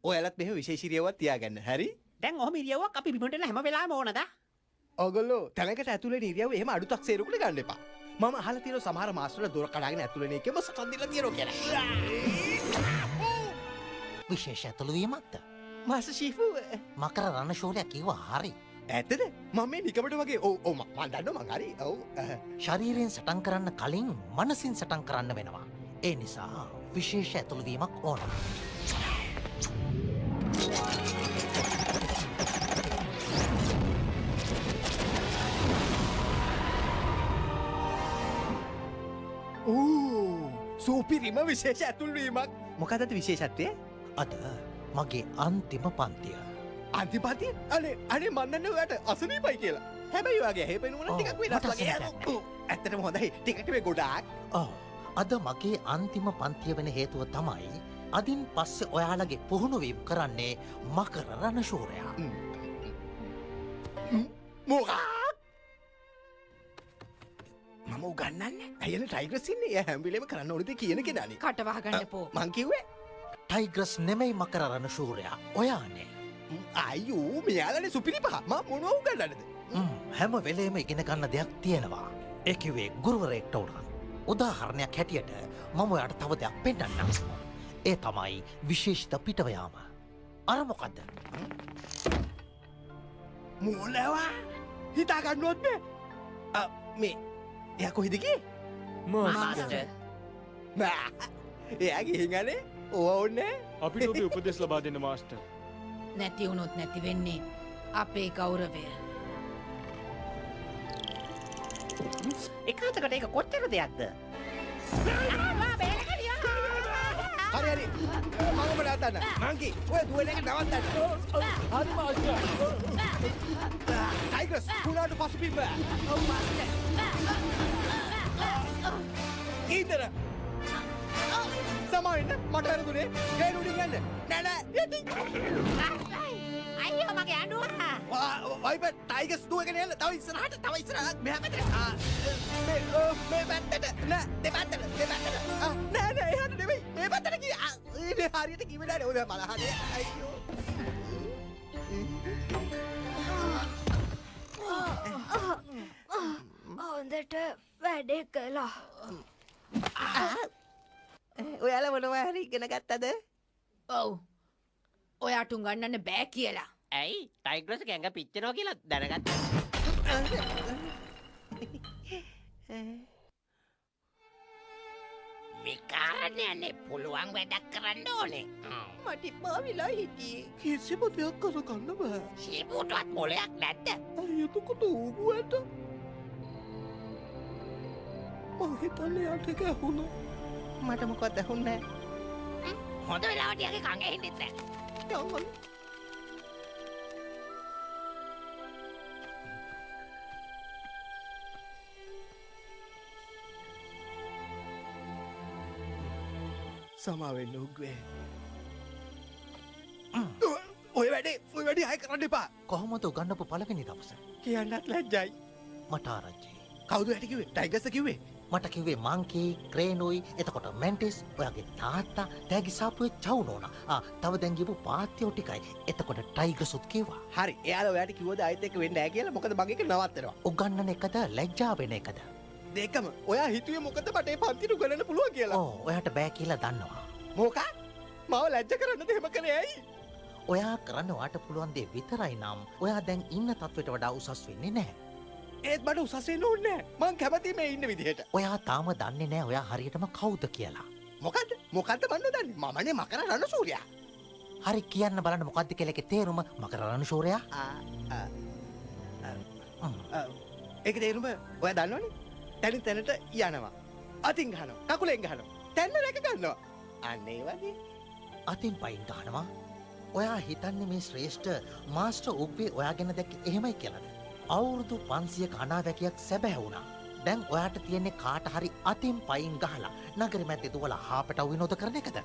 ඔයාලත් මෙහෙම විශේෂ ඉරියව්වක් තියාගන්න. හරි? දැන් ඔහම ඉරියව්වක් අපි බිමට එන හැම වෙලාවෙම ඕනද? ඔයගොල්ලෝ තැනකට ඇතුළේ ඉරියව්ව එහෙම අඩුතක් සේරුකට ගන්න එපා. මම අහලා තියෙනවා සමහර මාස්ටර්ලා දොර කඩාගෙන ඇතුළේ නේ එකම සටන් දීලා තියෙනවා කියලා. විශේෂ ඇතුළුවීමක්ද? මාස්ටර් ෂීෆු මකර රණශූරයා කිව්වා හරි. ඇත්තද? මම මේ නිකමට වගේ ඔව් මම දන්නවා මං හරි. ඔව්. ශරීරයෙන් සටන් කරන්න කලින් මනසින් සටන් කරන්න වෙනවා. ඒ නිසා විශේෂ ඇතුළුවීමක් ඕන. සූපිරිම විශේෂ ඇතුල්වීමක්. මොකදද විශේෂත්වය? අද මගේ අන්තිම පන්තිය. අන්තිපතිය? අනේ මන්නන්න ඔයාට අසනීපයි කියලා. හැබැයි ඔයාගේ හැපෙනුම ටිකක් වෙනස් වගේ. ඇත්තටම හොඳයි. ටිකට මේ ගොඩාක්. ඔව්. අද මගේ අන්තිම පන්තිය වෙන හේතුව තමයි අදින් පස්සේ ඔයාලගේ පුහුණුවීම් කරන්නේ මකර රණශූරයා. මොකක්? මම උගන්නන්නේ. අයන ටයිගර්ස් ඉන්නේ. එයා හැම වෙලේම කරන්න ඕනේ දේ කියන කෙනානේ. කට වහගන්න පෝ. මං කිව්වේ ටයිග්‍රස් නෙමෙයි මකර රණශූරයා. ඔයානේ. අයියෝ මෙයාලනේ සුපිරි පහ. මම මොනවා උගන්නන්නද? හැම වෙලේම ඉගෙන ගන්න දෙයක් තියෙනවා. ඒ කිව්වේ ගුරුවරයෙක්ට උනත්. උදාහරණයක් හැටියට මම ඔයාට තව දෙයක් පෙන්නන්නම්. ඒ තමයි විශේෂිත පිටව යාම. අර මොකද්ද? මොනවා? හිතා ගන්නවත් බෑ. මේ එයා කොහෙද ගියේ? මාස්ටර්. එයා ගිහින් අනේ ඕවා ඕනේ. අපිට ඔබේ උපදෙස් ලබා දෙන්න මාස්ටර්. නැති වුණොත් නැති වෙන්නේ අපේ ගෞරවය. එකකට ඒක කොච්චර දෙයක්ද? හරි හරි. මම නවත්තන්න. මංකි ඔය දුවන එක නවත්තන්න. හරි මාස්ටර්. ටයිගර්ස් කුණාට පසුබිම. ඔව් මාස්ටර්. ඊතර. සමාවෙන්න මට වැරදුනේ. ගේන උඩින් යන්න. නෑ යටි. අයියෝ මගේ අඬුව. වයිබර් ටයිගර්ස් දුවගෙන යන්න. තව ඉස්සරහට මෙහා පැත්තට. මේ පැත්තට. නෑ දෙපැත්තට. නෑ එහාට නෙමෙයි. මේ පැත්තට ගියා. ඉතින් හරියට කිව්වේ නෑනේ. ඔය බලහනේ. අයියෝ. හොඳට වැඩේ කළා. ඔයාලා මොනවා හරි ඉගෙන ගත්තද? ඔව්. ඔයාට උගන්නන්න බෑ කියලා. ඇයි ටයිගර්ස් ගැඟ පිච්චෙනවා කියලා දැනගත්තා? මේ කාරණේනේ පුළුවන් වැඩක් කරන්න ඕනේ. මට පාවිලා හිටියේ. කිසිම දෙයක් කරගන්න බෑ. ශීපුටවත් මොලයක් නැද්ද? එතකොට ඌගුවට මං හිතන්නේ යට ගැහුණා. මට මොකක්ද ඇහුන්නේ නැහැ. හොඳ වෙලාවට යගේ කං ඇහෙන්නෙත් නැහැ. යවන්න. සමාවෙන්න උග්වේ. ඔය වැඩේ අය කරන්න එපා. කොහොමද උගන්නපු පළවෙනි දවස? කියන්නත් ලැජ්ජයි. මට ආරංචි. කවුද ඇට කිව්වේ? ටයිගර්ස් කිව්වේ? මට කිව්වේ මංකී, ක්‍රේනොයි, එතකොට මෙන්ටිස්, ඔයාගේ තාත්තා, තෑගි සාපුවේ චවුනෝනා. තව දැන් ගිහපු පාත්‍යෝ ටිකයි. එතකොට ටයිගර්ස්ුත් කිව්වා. හරි. එයාලා ඔයාට කිව්වද ආයෙත් එක්ක වෙන්න නැහැ කියලා? මොකද මගේ එක නවත්තනවා. උගන්නන එකද ලැජ්ජා වෙන එකද? දෙකම. ඔයා හිතුවේ මොකද මට මේ පන්තිට උගන්නන්න පුළුවන් කියලා? ඔව් ඔයාට බෑ කියලා දන්නවා. මොකක්? මාව ලැජ්ජ කරන්නද එහෙම කරේ ඇයි? ඔයා කරන්න ඔයාට පුළුවන් දේ විතරයි නම් ඔයා දැන් ඉන්න තත්ත්වයට වඩා උසස් වෙන්නේ නැහැ. ඒත් මට උසස් වෙන්න ඕනේ නැහැ. මං කැමති මේ ඉන්න විදිහට. ඔයා තාම දන්නේ නැහැ ඔයා හරියටම කවුද කියලා. මොකද්ද? මොකද්ද මන් දන්නේ? මමනේ මකර රණසූරියා. හරි කියන්න බලන්න මොකද්ද කියලා ඒකේ තේරුම මකර රණශූරයා? ඒක තේරුම ඔයා දන්නවනේ. තැනින් තැනට යනවා. අතින් ගහනවා. කකුලෙන් ගහනවා. තැන්න රැක ගන්නවා. අන්න ඒ වගේ. අතින් පයින් ගහනවා. ඔයා හිතන්නේ මේ ශ්‍රේෂ්ඨ මාස්ටර් උබ්බේ ඔයා ගැන දැක්කේ එහෙමයි කියලාද? අවුරුදු 500ක අනාවැකියක් සැබෑ වුණා. දැන් ඔයාට තියෙන්නේ කාට හරි අතින් පයින් ගහලා නගරෙ මැද්දේ දුවලා හාපටව විනෝද කරන එකද?